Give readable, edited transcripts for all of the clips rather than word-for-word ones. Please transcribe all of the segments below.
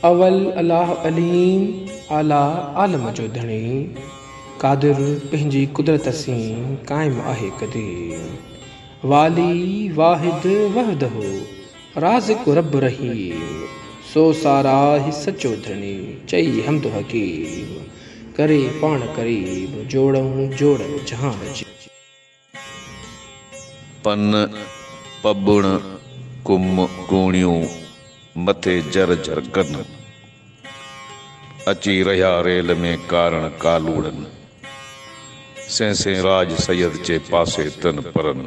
अवल अल्लाह अलीम आला आलम जो धणी कादिर पंहिंजी कुदरत से कायम आहे कदीर वाली वाहिद वहदहु राज़िक़ रब रहीम सो सारा ही सचो धणी चई हमद हकीम करे पाण करीब जोड़ूं जोड़ जहान जी। पन पबुण कुम कूणियूं मथे जर जर कन अची रहिया रेल में कारण कालूड़न सें राज सैयद जे पासे तन परन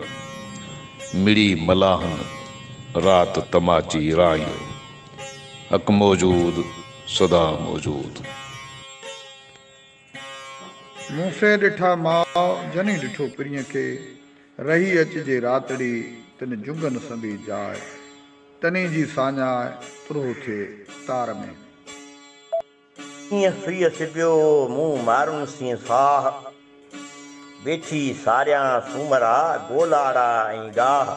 मिड़ी मलाहन रात तमाची राइयो हक मौजूद सदा मौजूद। मूंसे ॾिठा माउ जनी ॾिठो पिरीअ खे रही अचिजे रातड़ी तिन जुगन संभी जाए तनी जी साञाए तुरो थे तार में सुई सिबियो मुंह मारूं सी साह बेठी सारिया सूमरा गोलाड़ा ऐं गाह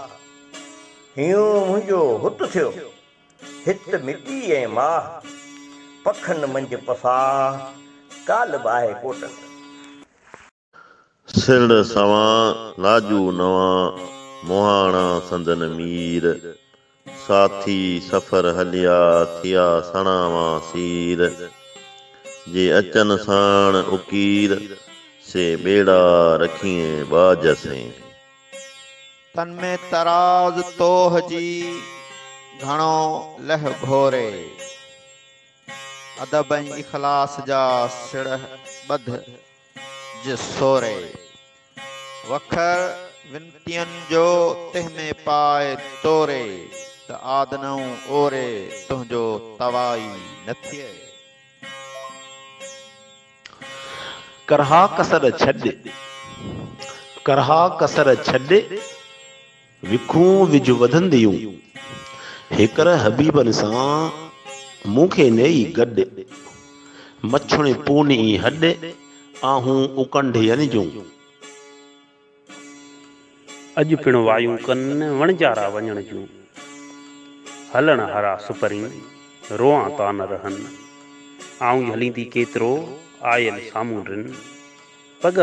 हियो मुंहिंजो हुत थियो हित मिटी ऐं माह पखन मंझि पसाह काल बाहे कोटन सिड़ सवां लाजू नवां मोहाणा संदन मीर साथी सफ़र हलिया थिया सणावां सीर जे अचन साण उकीर से बेड़ा रखिए बाज से तन में तराज तोह जी घणो लह घोरे अदब ऐं इख़लास जा सिड़ बध सोरे वखर विनतियन जो तिह में पाए तोरे त आदनऊं ओरे तुंहिंजो तवाई न थिए। करहा कसर छॾ विखूं विझ वधंदियूं हेकर हबीबन सां मूंखे नेई गॾु मछुणी पूनी हॾ आहूं उकंढियन जूं अॼु पिण वायूं कन वणजारा वञण जूं हलण हरा सुपरी रोआं ता न रहन आऊं हलींदी केतिरो आयल सामूंडन पग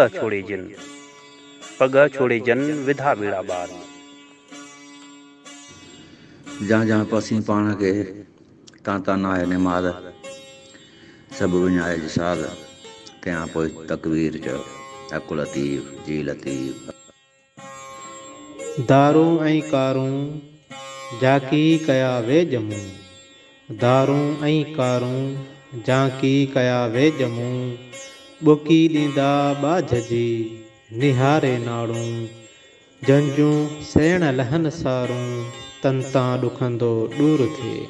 छोड़े जन विधा बेड़ा बार जहाँ जहाँ पसी पाण के ता नाहे निमाद सब विञाए जिसाद तंहिं पोइ तकवीर जो अक लतीफ़ जी लतीफ़ दारूं ऐं कारूं जाकी कया वे जमूं दारूं ऐं कारूं जाकी कया वे जमूं बुकी ॾींदा बाझ जी निहारे नाड़ूं जंजूं सेण लहन सारूं तन तां ॾुखंदो दूर थिए।